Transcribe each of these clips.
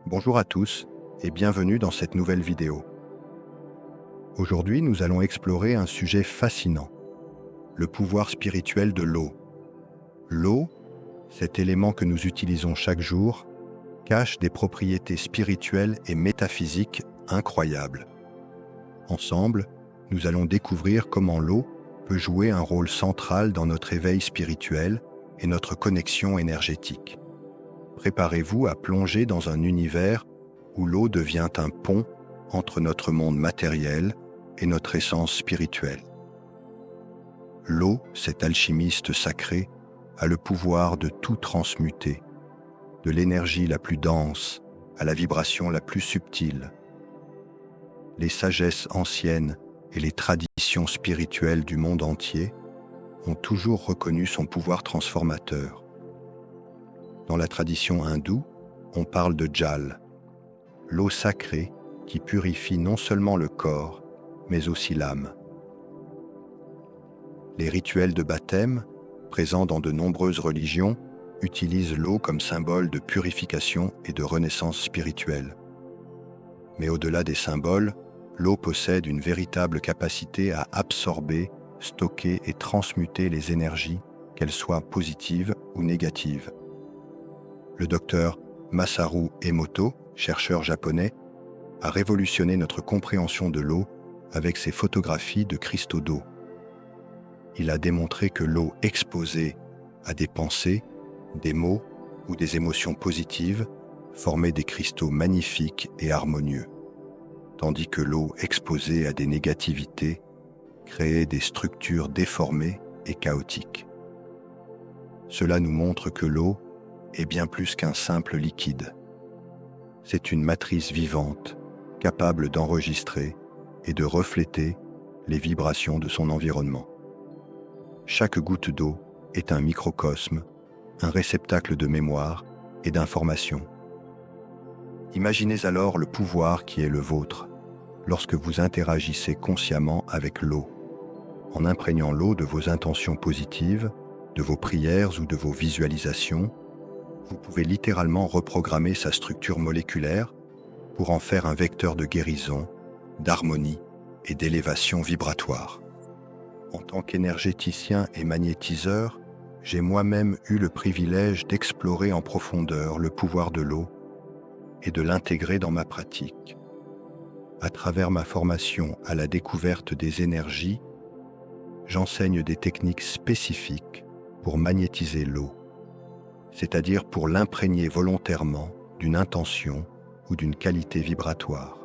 Bonjour à tous et bienvenue dans cette nouvelle vidéo. Aujourd'hui, nous allons explorer un sujet fascinant, le pouvoir spirituel de l'eau. L'eau, cet élément que nous utilisons chaque jour, cache des propriétés spirituelles et métaphysiques incroyables. Ensemble, nous allons découvrir comment l'eau peut jouer un rôle central dans notre éveil spirituel et notre connexion énergétique. Préparez-vous à plonger dans un univers où l'eau devient un pont entre notre monde matériel et notre essence spirituelle. L'eau, cet alchimiste sacré, a le pouvoir de tout transmuter, de l'énergie la plus dense à la vibration la plus subtile. Les sagesses anciennes et les traditions spirituelles du monde entier ont toujours reconnu son pouvoir transformateur. Dans la tradition hindoue, on parle de Jal, l'eau sacrée qui purifie non seulement le corps, mais aussi l'âme. Les rituels de baptême, présents dans de nombreuses religions, utilisent l'eau comme symbole de purification et de renaissance spirituelle. Mais au-delà des symboles, l'eau possède une véritable capacité à absorber, stocker et transmuter les énergies, qu'elles soient positives ou négatives. Le docteur Masaru Emoto, chercheur japonais, a révolutionné notre compréhension de l'eau avec ses photographies de cristaux d'eau. Il a démontré que l'eau exposée à des pensées, des mots ou des émotions positives formait des cristaux magnifiques et harmonieux, tandis que l'eau exposée à des négativités créait des structures déformées et chaotiques. Cela nous montre que l'eau est bien plus qu'un simple liquide. C'est une matrice vivante, capable d'enregistrer et de refléter les vibrations de son environnement. Chaque goutte d'eau est un microcosme, un réceptacle de mémoire et d'information. Imaginez alors le pouvoir qui est le vôtre lorsque vous interagissez consciemment avec l'eau, en imprégnant l'eau de vos intentions positives, de vos prières ou de vos visualisations. Vous pouvez littéralement reprogrammer sa structure moléculaire pour en faire un vecteur de guérison, d'harmonie et d'élévation vibratoire. En tant qu'énergéticien et magnétiseur, j'ai moi-même eu le privilège d'explorer en profondeur le pouvoir de l'eau et de l'intégrer dans ma pratique. À travers ma formation à la découverte des énergies, j'enseigne des techniques spécifiques pour magnétiser l'eau, c'est-à-dire pour l'imprégner volontairement d'une intention ou d'une qualité vibratoire.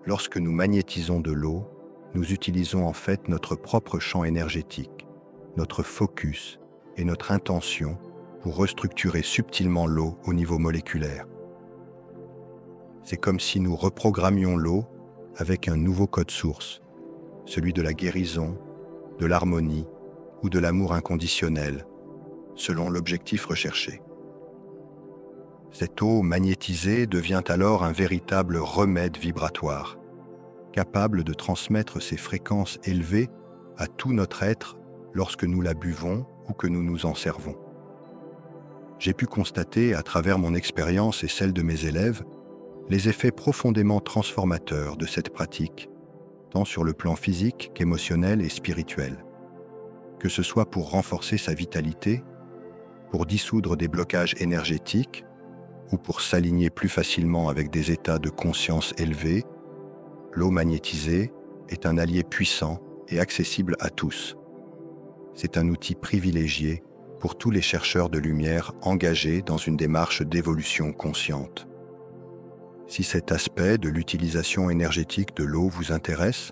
Lorsque nous magnétisons de l'eau, nous utilisons en fait notre propre champ énergétique, notre focus et notre intention pour restructurer subtilement l'eau au niveau moléculaire. C'est comme si nous reprogrammions l'eau avec un nouveau code source, celui de la guérison, de l'harmonie ou de l'amour inconditionnel, selon l'objectif recherché. Cette eau magnétisée devient alors un véritable remède vibratoire, capable de transmettre ses fréquences élevées à tout notre être lorsque nous la buvons ou que nous nous en servons. J'ai pu constater à travers mon expérience et celle de mes élèves les effets profondément transformateurs de cette pratique, tant sur le plan physique qu'émotionnel et spirituel. Que ce soit pour renforcer sa vitalité, pour dissoudre des blocages énergétiques ou pour s'aligner plus facilement avec des états de conscience élevés, l'eau magnétisée est un allié puissant et accessible à tous. C'est un outil privilégié pour tous les chercheurs de lumière engagés dans une démarche d'évolution consciente. Si cet aspect de l'utilisation énergétique de l'eau vous intéresse,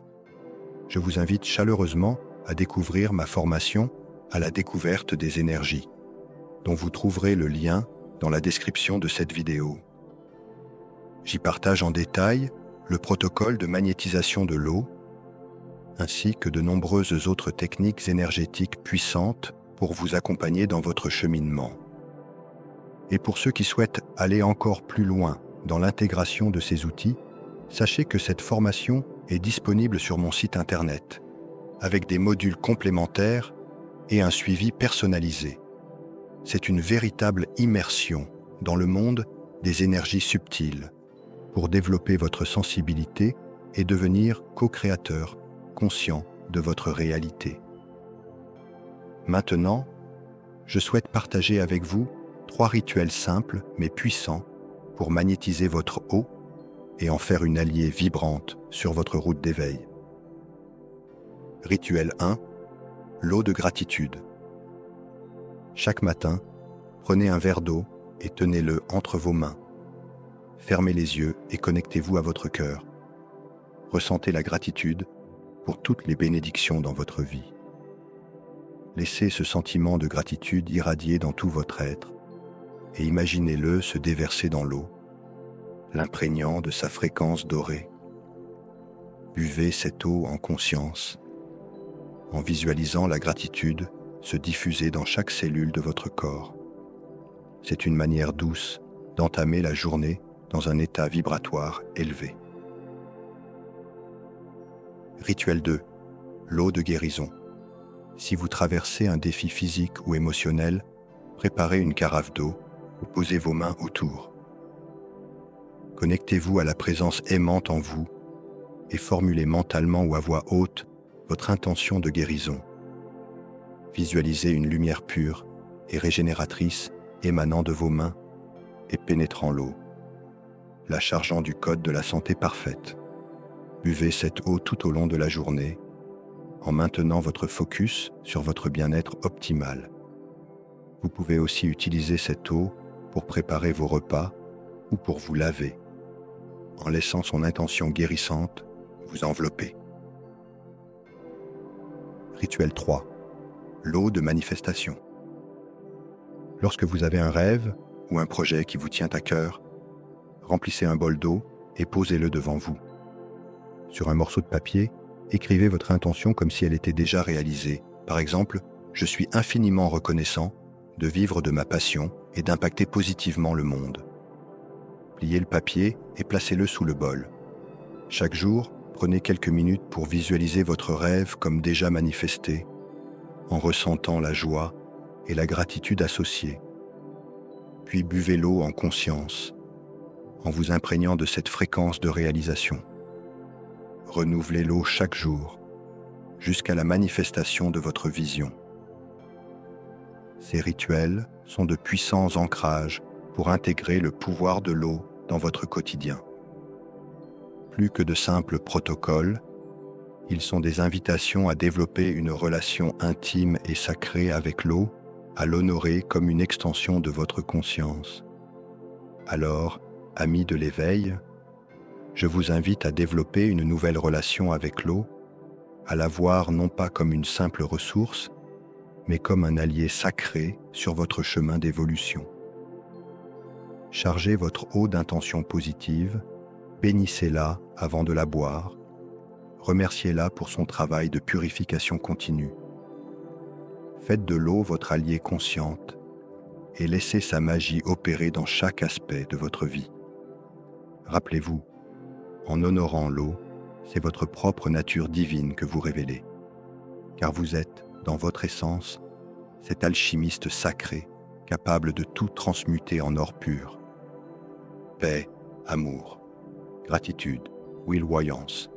je vous invite chaleureusement à découvrir ma formation à la découverte des énergies, dont vous trouverez le lien dans la description de cette vidéo. J'y partage en détail le protocole de magnétisation de l'eau, ainsi que de nombreuses autres techniques énergétiques puissantes pour vous accompagner dans votre cheminement. Et pour ceux qui souhaitent aller encore plus loin dans l'intégration de ces outils, sachez que cette formation est disponible sur mon site internet, avec des modules complémentaires et un suivi personnalisé. C'est une véritable immersion dans le monde des énergies subtiles, pour développer votre sensibilité et devenir co-créateur, conscient de votre réalité. Maintenant, je souhaite partager avec vous 3 rituels simples mais puissants pour magnétiser votre eau et en faire une alliée vibrante sur votre route d'éveil. Rituel 1. L'eau de gratitude. Chaque matin, prenez un verre d'eau et tenez-le entre vos mains. Fermez les yeux et connectez-vous à votre cœur. Ressentez la gratitude pour toutes les bénédictions dans votre vie. Laissez ce sentiment de gratitude irradier dans tout votre être et imaginez-le se déverser dans l'eau, l'imprégnant de sa fréquence dorée. Buvez cette eau en conscience, en visualisant la gratitude se diffuser dans chaque cellule de votre corps. C'est une manière douce d'entamer la journée dans un état vibratoire élevé. Rituel 2. L'eau de guérison. Si vous traversez un défi physique ou émotionnel, préparez une carafe d'eau ou posez vos mains autour. Connectez-vous à la présence aimante en vous et formulez mentalement ou à voix haute votre intention de guérison. Visualisez une lumière pure et régénératrice émanant de vos mains et pénétrant l'eau, la chargeant du code de la santé parfaite. Buvez cette eau tout au long de la journée, en maintenant votre focus sur votre bien-être optimal. Vous pouvez aussi utiliser cette eau pour préparer vos repas ou pour vous laver, en laissant son intention guérissante vous envelopper. Rituel 3. L'eau de manifestation. Lorsque vous avez un rêve ou un projet qui vous tient à cœur, remplissez un bol d'eau et posez-le devant vous. Sur un morceau de papier, écrivez votre intention comme si elle était déjà réalisée. Par exemple, « Je suis infiniment reconnaissant de vivre de ma passion et d'impacter positivement le monde. » Pliez le papier et placez-le sous le bol. Chaque jour, prenez quelques minutes pour visualiser votre rêve comme déjà manifesté, en ressentant la joie et la gratitude associées. Puis buvez l'eau en conscience, en vous imprégnant de cette fréquence de réalisation. Renouvelez l'eau chaque jour, jusqu'à la manifestation de votre vision. Ces rituels sont de puissants ancrages pour intégrer le pouvoir de l'eau dans votre quotidien. Plus que de simples protocoles, ils sont des invitations à développer une relation intime et sacrée avec l'eau, à l'honorer comme une extension de votre conscience. Alors, amis de l'éveil, je vous invite à développer une nouvelle relation avec l'eau, à la voir non pas comme une simple ressource, mais comme un allié sacré sur votre chemin d'évolution. Chargez votre eau d'intentions positives, bénissez-la avant de la boire, remerciez-la pour son travail de purification continue. Faites de l'eau votre alliée consciente et laissez sa magie opérer dans chaque aspect de votre vie. Rappelez-vous, en honorant l'eau, c'est votre propre nature divine que vous révélez, car vous êtes, dans votre essence, cet alchimiste sacré capable de tout transmuter en or pur. Paix, amour, gratitude, wilvoyance